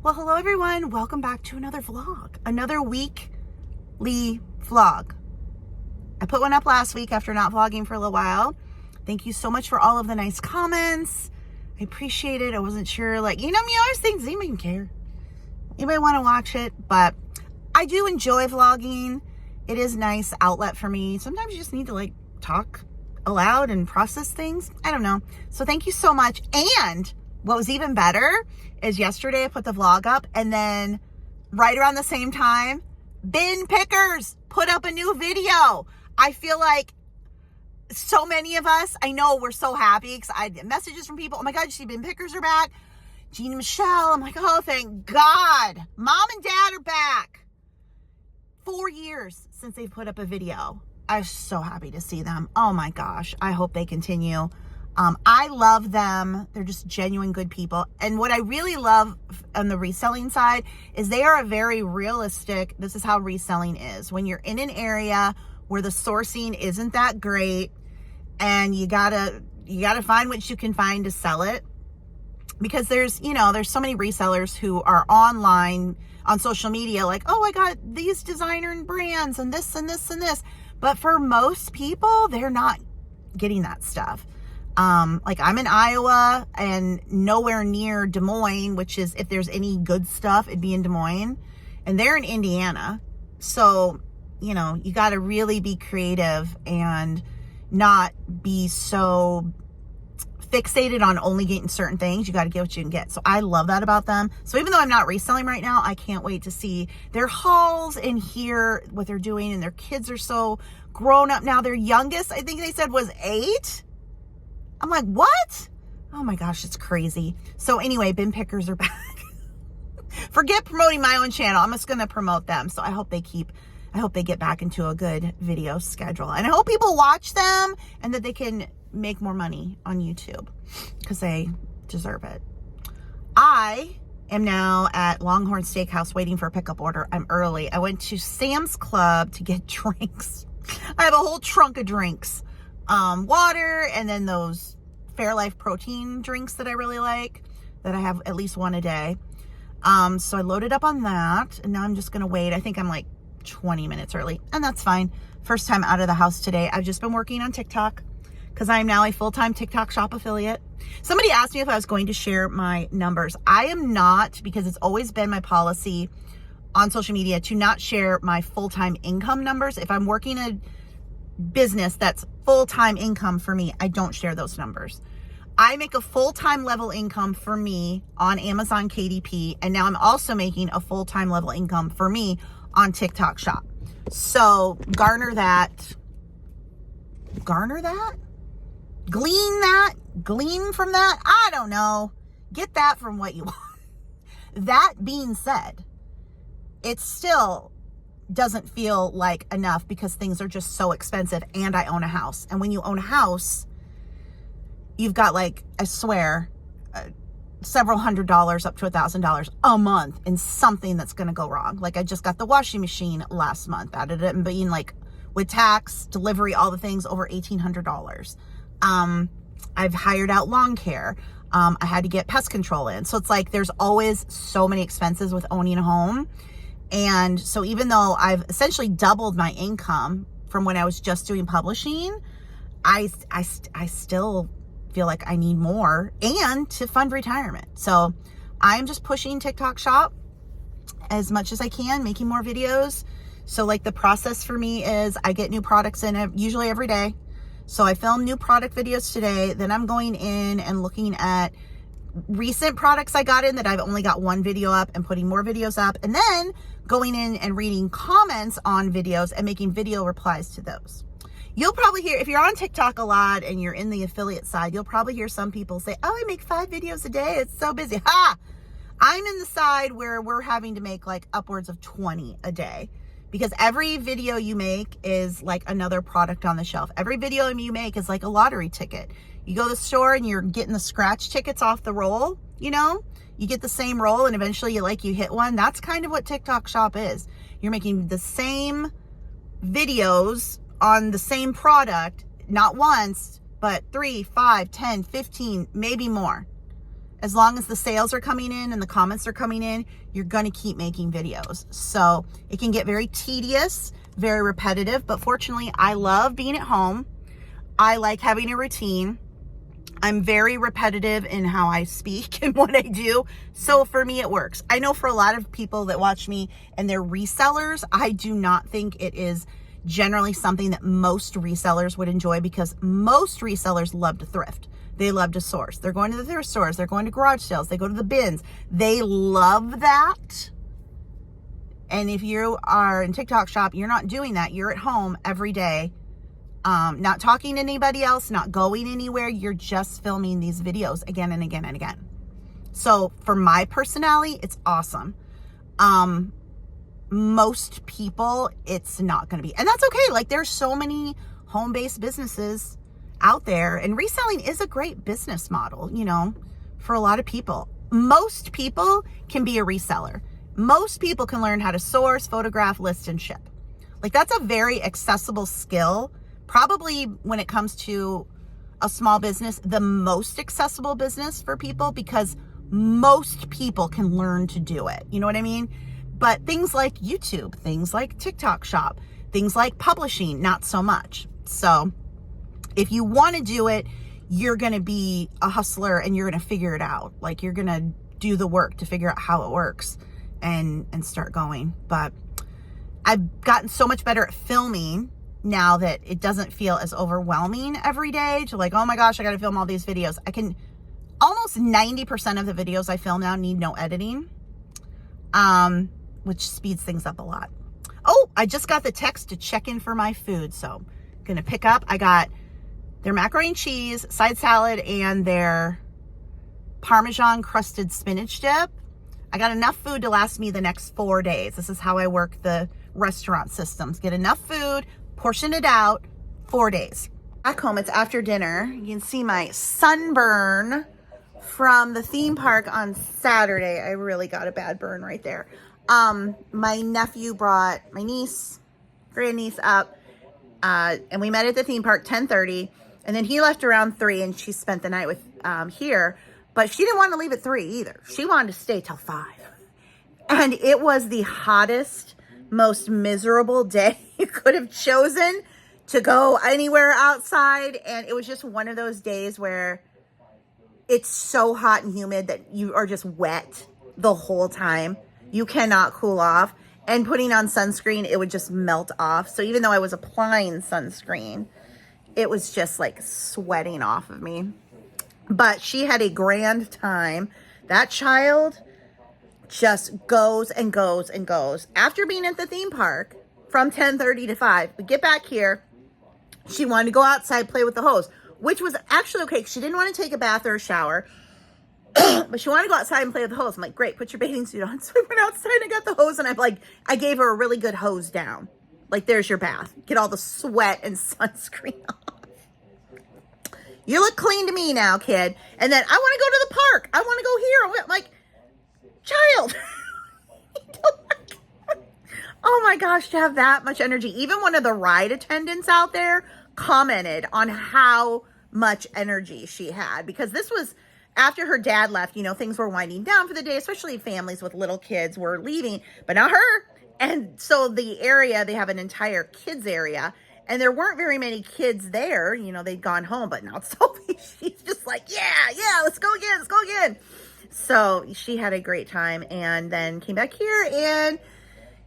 Well, hello everyone. Welcome back to another vlog, another weekly vlog. I put one up last week after not vlogging for a little while. Thank you so much for all of the nice comments. I appreciate it. I wasn't sure, you always think, does anybody care? Anybody want to watch it? But I do enjoy vlogging. It is a nice outlet for me. Sometimes you just need to talk aloud and process things. I don't know. So thank you so much. And what was even better is yesterday I put the vlog up, and then right around the same time, Bin Pickers put up a new video. I feel like so many of us, I know we're so happy because I get messages from people. Oh my God, you see Bin Pickers are back. Jean and Michelle, I'm like, oh, thank God. Mom and Dad are back. 4 years since they've put up a video. I'm so happy to see them. Oh my gosh. I hope they continue. I love them. They're just genuine good people. And what I really love on the reselling side is they are a very realistic, this is how reselling is. When you're in an area where the sourcing isn't that great and you gotta find what you can find to sell it. Because there's so many resellers who are online on social media like, oh, I got these designer and brands and this and this and this. But for most people, they're not getting that stuff. I'm in Iowa and nowhere near Des Moines, which is, if there's any good stuff, it'd be in Des Moines, and they're in Indiana. So, you got to really be creative and not be so fixated on only getting certain things. You got to get what you can get. So I love that about them. So even though I'm not reselling right now, I can't wait to see their hauls and hear what they're doing. And their kids are so grown up now. Their youngest, I think they said, was 8. I'm like, what? Oh my gosh, it's crazy. So anyway, Bin Pickers are back. Forget promoting my own channel. I'm just going to promote them. So I hope they get back into a good video schedule. And I hope people watch them and that they can make more money on YouTube because they deserve it. I am now at Longhorn Steakhouse waiting for a pickup order. I'm early. I went to Sam's Club to get drinks. I have a whole trunk of drinks. Water, and then those Fairlife protein drinks that I really like, that I have at least one a day. So I loaded up on that, and now I'm just going to wait. I think I'm 20 minutes early, and that's fine. First time out of the house today. I've just been working on TikTok because I am now a full-time TikTok shop affiliate. Somebody asked me if I was going to share my numbers. I am not, because it's always been my policy on social media to not share my full-time income numbers. If I'm working a business that's full-time income for me, I don't share those numbers. I make a full-time level income for me on Amazon KDP, and now I'm also making a full-time level income for me on TikTok Shop. So glean from that, I don't know, get that from what you want. That being said, it's still doesn't feel like enough because things are just so expensive, and I own a house. And when you own a house, you've got I swear, several $100s up to $1,000 a month in something that's going to go wrong. I just got the washing machine last month. Added it and being with tax, delivery, all the things, over $1,800. I've hired out lawn care. I had to get pest control in. So it's there's always so many expenses with owning a home. And so even though I've essentially doubled my income from when I was just doing publishing, I still feel like I need more and to fund retirement. So I'm just pushing TikTok Shop as much as I can, making more videos. So the process for me is I get new products in usually every day. So I film new product videos today. Then I'm going in and looking at recent products I got in that I've only got one video up and putting more videos up, and then going in and reading comments on videos and making video replies to those. You'll probably hear, if you're on TikTok a lot and you're in the affiliate side, you'll probably hear some people say, oh, I make 5 videos a day. It's so busy. Ha! I'm in the side where we're having to make upwards of 20 a day, because every video you make is another product on the shelf. Every video you make is a lottery ticket. You go to the store and you're getting the scratch tickets off the roll, you get the same roll and eventually you hit one. That's kind of what TikTok Shop is. You're making the same videos on the same product, not once, but 3, 5, 10, 15, maybe more. as long as the sales are coming in and the comments are coming in, you're going to keep making videos. So it can get very tedious, very repetitive, but fortunately I love being at home. I like having a routine. I'm very repetitive in how I speak and what I do. So for me, it works. I know for a lot of people that watch me and they're resellers, I do not think it is generally something that most resellers would enjoy, because most resellers love to thrift. They love to source. They're going to the thrift stores. They're going to garage sales. They go to the bins. They love that. And if you are in TikTok shop, you're not doing that. You're at home every day, not talking to anybody else, not going anywhere. You're just filming these videos again and again and again. So for my personality, it's awesome. Most people, it's not going to be, and that's okay. Like, there's so many home-based businesses out there, and reselling is a great business model, you know, for a lot of people. Most people can be a reseller. Most people can learn how to source, photograph, list, and ship. Like, that's a very accessible skill. Probably when it comes to a small business, the most accessible business for people, because most people can learn to do it. You know what I mean? But things like YouTube, things like TikTok shop, things like publishing, not so much. So if you want to do it, you're going to be a hustler and you're going to figure it out. Like, you're going to do the work to figure out how it works and start going. But I've gotten so much better at filming now that it doesn't feel as overwhelming every day to like, oh my gosh, I got to film all these videos. I can, almost 90% of the videos I film now need no editing, which speeds things up a lot. Oh, I just got the text to check in for my food. So I'm going to pick up. I got their macaroni and cheese, side salad, and their Parmesan crusted spinach dip. I got enough food to last me the next 4 days. This is how I work the restaurant systems. Get enough food, portion it out, 4 days. Back home, it's after dinner. You can see my sunburn from the theme park on Saturday. I really got a bad burn right there. My nephew brought my niece, grandniece up, and we met at the theme park 10:30. And then he left around 3, and she spent the night with here. But she didn't want to leave at 3 either. She wanted to stay till 5. And it was the hottest, most miserable day you could have chosen to go anywhere outside. And it was just one of those days where it's so hot and humid that you are just wet the whole time. You cannot cool off. And putting on sunscreen, it would just melt off. So even though I was applying sunscreen, it was just like sweating off of me. But she had a grand time. That child just goes and goes and goes. After being at the theme park from 10:30 to 5, we get back here. She wanted to go outside, play with the hose, which was actually okay. She didn't want to take a bath or a shower, but she wanted to go outside and play with the hose. I'm like, great, put your bathing suit on. So I went outside and I got the hose, and I gave her a really good hose down. Like, there's your bath. Get all the sweat and sunscreen off. You look clean to me now, kid. And then I want to go to the park. I want to go here. I'm like, child. Oh my gosh, to have that much energy. Even one of the ride attendants out there commented on how much energy she had, because this was after her dad left. You know, things were winding down for the day, especially families with little kids were leaving, but not her. And so the area, they have an entire kids area, and there weren't very many kids there. You know, they'd gone home, but not Sophie. She's just like, yeah, let's go again. So she had a great time, and then came back here, and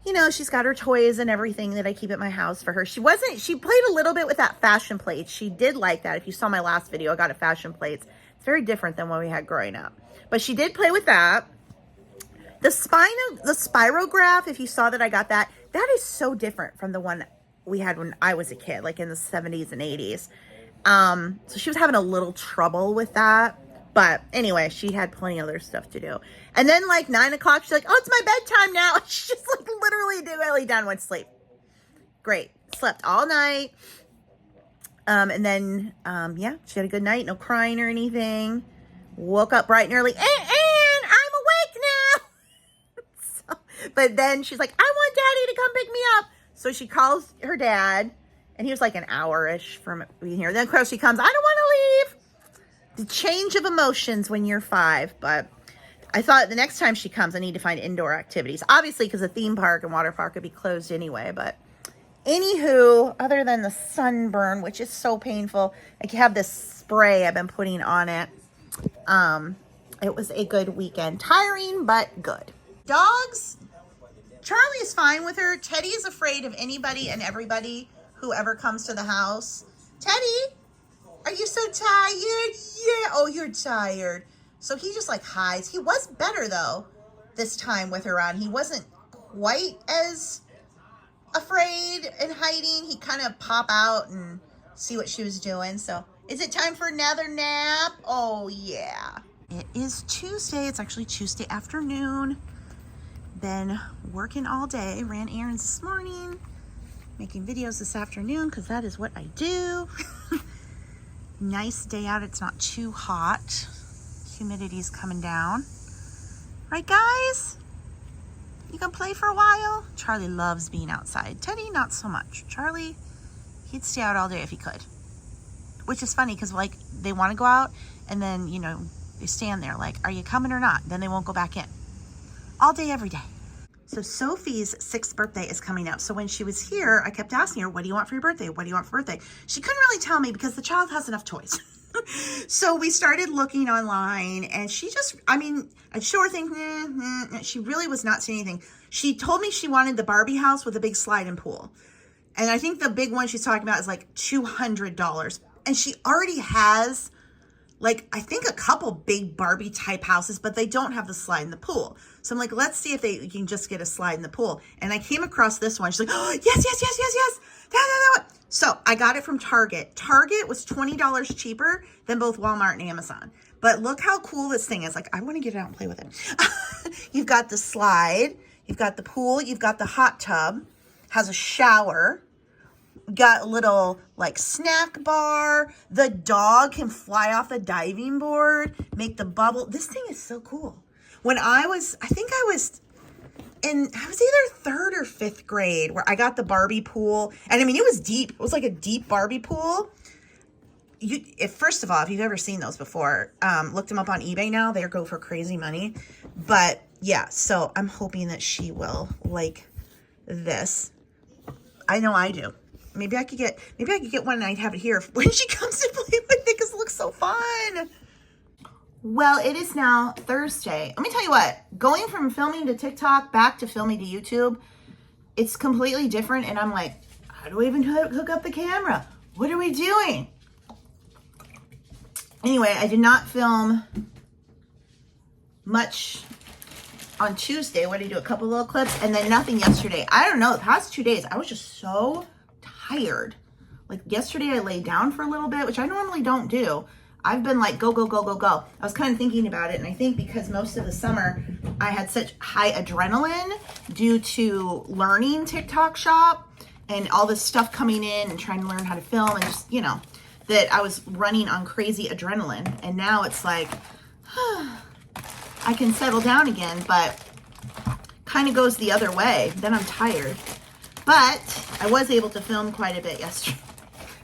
you know, she's got her toys and everything that I keep at my house for her. She played a little bit with that fashion plate. She did like that. If you saw my last video, I got a fashion plates. It's very different than what we had growing up. But she did play with that. The spirograph, if you saw that I got that is so different from the one we had when I was a kid, like in the 70s and 80s. So she was having a little trouble with that. But anyway, she had plenty of other stuff to do. And then like 9 o'clock, she's like, oh, it's my bedtime now. She's just like literally done, went to sleep. Great. Slept all night. And then, yeah, she had a good night. No crying or anything. Woke up bright and early. And I'm awake now. But then she's like, I want Daddy to come pick me up. So she calls her dad. And he was like an hour-ish from being here. Then, of course, she comes, I don't want to leave. the change of emotions when you're 5, but I thought the next time she comes, I need to find indoor activities. Obviously, because the theme park and water park would be closed anyway, but anywho, other than the sunburn, which is so painful, I have this spray I've been putting on it. It was a good weekend. Tiring, but good. Dogs, Charlie is fine with her. Teddy is afraid of anybody and everybody who ever comes to the house. Teddy, are you so tired? Yeah. Oh, you're tired. So he just like hides. He was better though this time with her on. He wasn't quite as afraid and hiding. He kind of pop out and see what she was doing. So is it time for another nap? Oh yeah. It is Tuesday. It's actually Tuesday afternoon. Been working all day. Ran errands this morning. Making videos this afternoon because that is what I do. Nice day out. It's not too hot. Humidity's coming down. Right, guys? You can play for a while? Charlie loves being outside. Teddy, not so much. Charlie, he'd stay out all day if he could. Which is funny because, like, they want to go out and then, you know, they stand there like, are you coming or not? Then they won't go back in. All day, every day. So Sophie's 6th birthday is coming up. So when she was here, I kept asking her, what do you want for your birthday? What do you want for birthday? She couldn't really tell me because the child has enough toys. So we started looking online and she just, I mean, I'd show her things. She really was not saying anything. She told me she wanted the Barbie house with a big slide and pool. And I think the big one she's talking about is like $200. And she already has like, I think a couple big Barbie type houses, but they don't have the slide in the pool. So I'm like, let's see if you can just get a slide in the pool. And I came across this one. She's like, oh, yes. So I got it from Target. Target was $20 cheaper than both Walmart and Amazon. But look how cool this thing is. Like, I want to get it out and play with it. You've got the slide. You've got the pool. You've got the hot tub. Has a shower. Got a little like snack bar. The dog can fly off the diving board, make the bubble. This thing is so cool. When I was either 3rd or 5th grade where I got the Barbie pool. And I mean, it was deep. It was like a deep Barbie pool. First of all, if you've ever seen those before, look them up on eBay now. They go for crazy money. But yeah, so I'm hoping that she will like this. I know I do. Maybe I could get one and I'd have it here when she comes to play with it because it looks so fun. Well, it is now Thursday. Let me tell you what, going from filming to TikTok back to filming to YouTube, it's completely different. And I'm like, how do I even hook up the camera? What are we doing? Anyway, I did not film much on Tuesday. What did I do? A couple little clips and then nothing yesterday. I don't know. The past 2 days, I was just so tired. Like yesterday I laid down for a little bit, which I normally don't do. I've been like go. I was kind of thinking about it, and I think because most of the summer I had such high adrenaline due to learning TikTok shop and all this stuff coming in and trying to learn how to film and just, you know, that I was running on crazy adrenaline. And now it's like I can settle down again, but kind of goes the other way. Then I'm tired. But I was able to film quite a bit yesterday.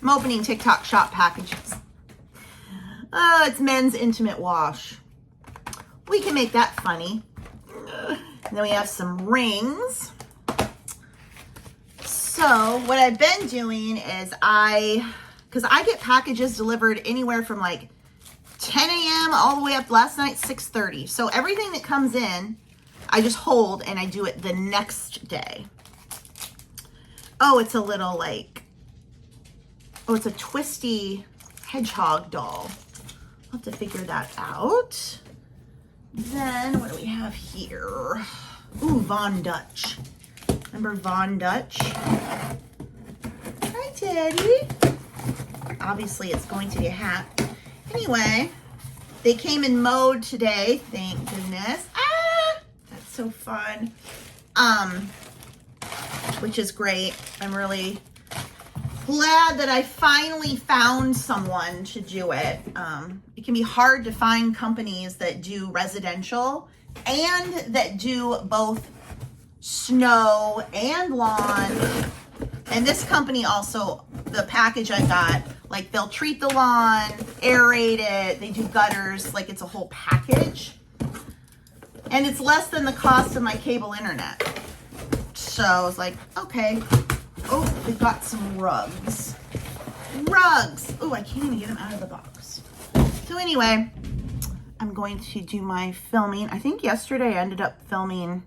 I'm opening TikTok shop packages. Oh, it's men's intimate wash. We can make that funny. And then we have some rings. So what I've been doing is because I get packages delivered anywhere from like 10 a.m. all the way up last night, 6:30. So everything that comes in, I just hold and I do it the next day. Oh, it's a little like, it's a twisty hedgehog doll. I'll have to figure that out. Then what do we have here? Ooh, Von Dutch. Remember Von Dutch? Hi, Daddy. Obviously, it's going to be a hat. Anyway, they came in mode today. Thank goodness. That's so fun. Which is great. I'm really glad that I finally found someone to do it. It can be hard to find companies that do residential and that do both snow and lawn. And this company also, the package I got Like they'll treat the lawn, aerate it, they do gutters, like it's a whole package. And it's less than the cost of my cable internet. So I was like, okay. Oh, they've got some rugs. Rugs! Oh, I can't even get them out of the box. So anyway, I'm going to do my filming. I think yesterday I ended up filming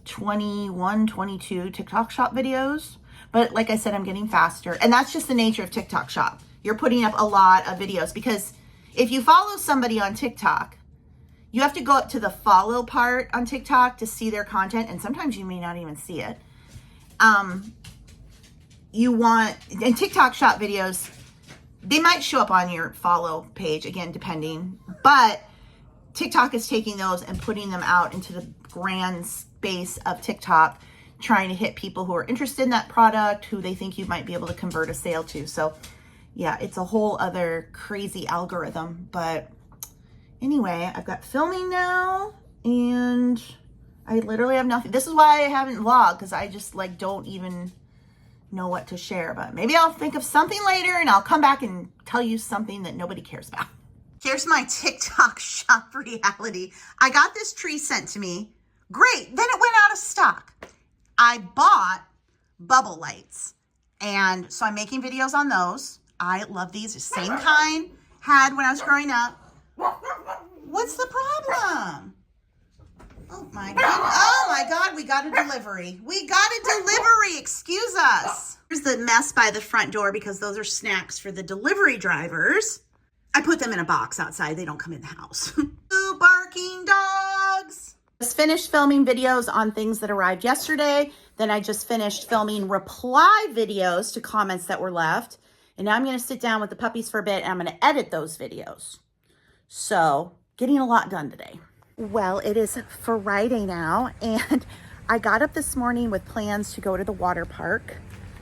21, 22 TikTok shop videos. But like I said, I'm getting faster. And that's just the nature of TikTok shop. You're putting up a lot of videos because if you follow somebody on TikTok, you have to go up to the follow part on TikTok to see their content. And sometimes you may not even see it. And TikTok shop videos, they might show up on your follow page, again, depending. But TikTok is taking those and putting them out into the grand space of TikTok, trying to hit people who are interested in that product, who they think you might be able to convert a sale to. So yeah, it's a whole other crazy algorithm. But anyway, I've got filming now and I literally have nothing. This is why I haven't vlogged, because I just like don't even know what to share. But maybe I'll think of something later and I'll come back and tell you something that nobody cares about. Here's my TikTok shop reality. I got this tree sent to me. Great. Then it went out of stock. I bought bubble lights. And so I'm making videos on those. I love these. The same kind had when I was growing up. What's the problem? Oh my God. Oh my God. We got a delivery. We got a delivery. Excuse us. Here's the mess by the front door because those are snacks for the delivery drivers. I put them in a box outside. They don't come in the house. Two barking dogs. Just finished filming videos on things that arrived yesterday. Then I just finished filming reply videos to comments that were left. And now I'm going to sit down with the puppies for a bit and I'm going to edit those videos. So getting a lot done today. Well, it is Friday now, and I got up this morning with plans to go to the water park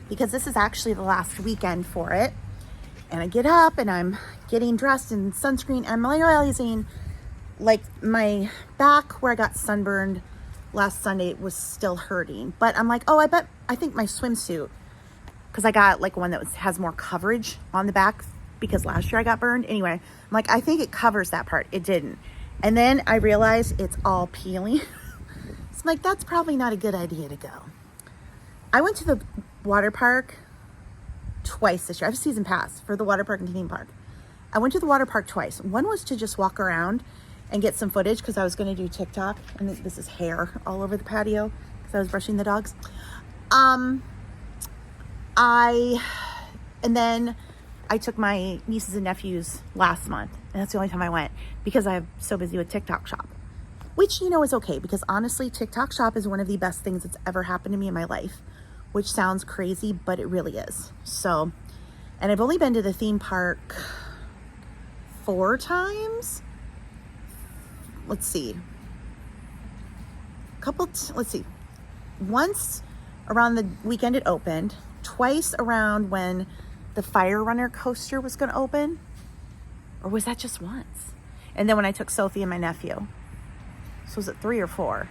because this is actually the last weekend for it. And I get up and I'm getting dressed in sunscreen. I'm realizing like my back where I got sunburned last Sunday was still hurting. But I'm like, oh, I think my swimsuit, because I got like one that has more coverage on the back because last year I got burned. Anyway, I'm like, I think it covers that part. It didn't. And then I realized it's all peeling. So I'm like, that's probably not a good idea to go. I went to the water park twice this year. I have a season pass for the water park and theme park. I went to the water park twice. One was to just walk around and get some footage because I was going to do TikTok. And this is hair all over the patio because I was brushing the dogs. And then I took my nieces and nephews last month. And that's the only time I went because I'm so busy with TikTok shop, which, you know, is okay because honestly, TikTok shop is one of the best things that's ever happened to me in my life, which sounds crazy, but it really is. So, and I've only been to the theme park 4 times. Let's see. Once around the weekend it opened, twice around when the Fire Runner coaster was going to open, or was that just once? And then when I took Sophie and my nephew. So was it 3 or 4?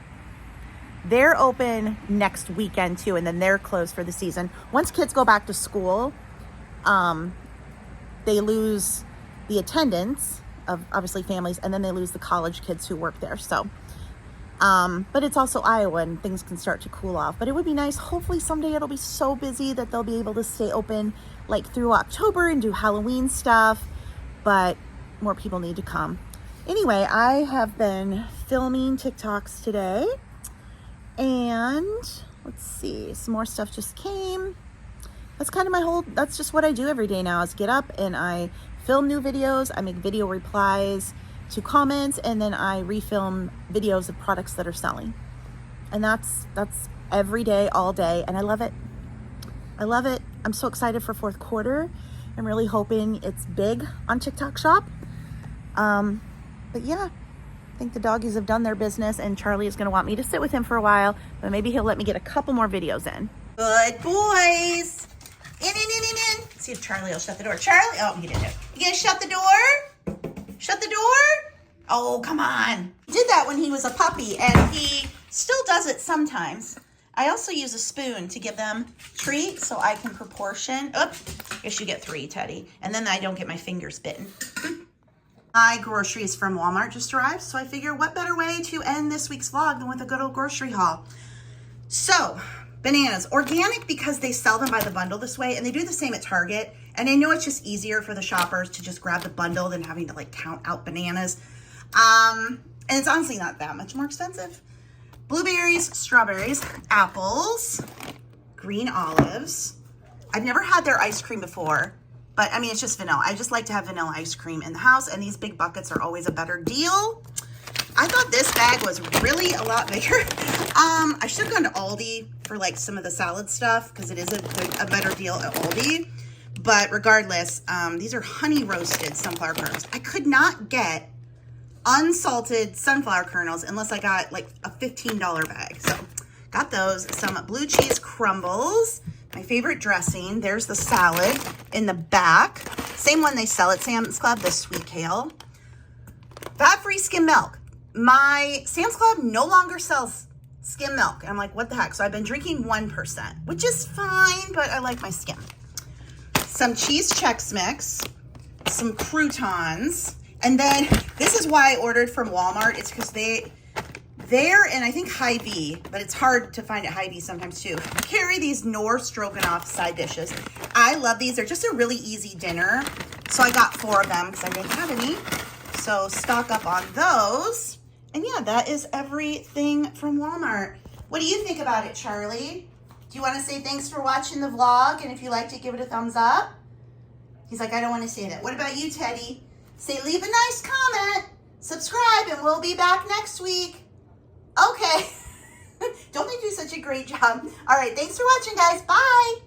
They're open next weekend too, and then they're closed for the season. Once kids go back to school, they lose the attendance of obviously families, and then they lose the college kids who work there. So, but it's also Iowa and things can start to cool off. But it would be nice. Hopefully someday it'll be so busy that they'll be able to stay open like through October and do Halloween stuff. But more people need to come. Anyway, I have been filming TikToks today. And let's see, some more stuff just came. That's kind of that's just what I do every day now is get up and I film new videos. I make video replies to comments, and then I refilm videos of products that are selling. And that's every day, all day. And I love it. I love it. I'm so excited for fourth quarter. I'm really hoping it's big on TikTok shop. But yeah, I think the doggies have done their business and Charlie is going to want me to sit with him for a while, but maybe he'll let me get a couple more videos in. Good boys. In. See if Charlie will shut the door. Charlie, oh, he didn't. You gonna shut the door? Shut the door? Oh, come on. He did that when he was a puppy and he still does it sometimes. I also use a spoon to give them treats so I can proportion. I guess you get 3, Teddy. And then I don't get my fingers bitten. My groceries from Walmart just arrived, so I figure what better way to end this week's vlog than with a good old grocery haul. So, bananas. Organic because they sell them by the bundle this way, and they do the same at Target. And I know it's just easier for the shoppers to just grab the bundle than having to like count out bananas. And it's honestly not that much more expensive. Blueberries, strawberries, apples, green olives. I've never had their ice cream before, but I mean, it's just vanilla. I just like to have vanilla ice cream in the house, and these big buckets are always a better deal. I thought this bag was really a lot bigger. I should have gone to Aldi for like some of the salad stuff because it is a better deal at Aldi. But regardless, these are honey roasted sunflower kernels. I could not get unsalted sunflower kernels unless I got like a $15 bag. So got those. Some blue cheese crumbles. My favorite dressing. There's the salad in the back. Same one they sell at Sam's Club, the sweet kale. Fat-free skim milk. My Sam's Club no longer sells skim milk. And I'm like, what the heck? So I've been drinking 1%, which is fine, but I like my skim. Some cheese Chex Mix. Some croutons. And then this is why I ordered from Walmart. It's because they're in, I think, Hy-Vee, but it's hard to find at Hy-Vee sometimes too, carry these Knorr Stroganoff side dishes. I love these. They're just a really easy dinner. So I got 4 of them because I didn't have any. So stock up on those. And yeah, that is everything from Walmart. What do you think about it, Charlie? Do you want to say thanks for watching the vlog? And if you liked it, give it a thumbs up. He's like, I don't want to say that. What about you, Teddy? Say, leave a nice comment, subscribe, and we'll be back next week. Okay. Don't they do such a great job? All right, thanks for watching, guys. Bye.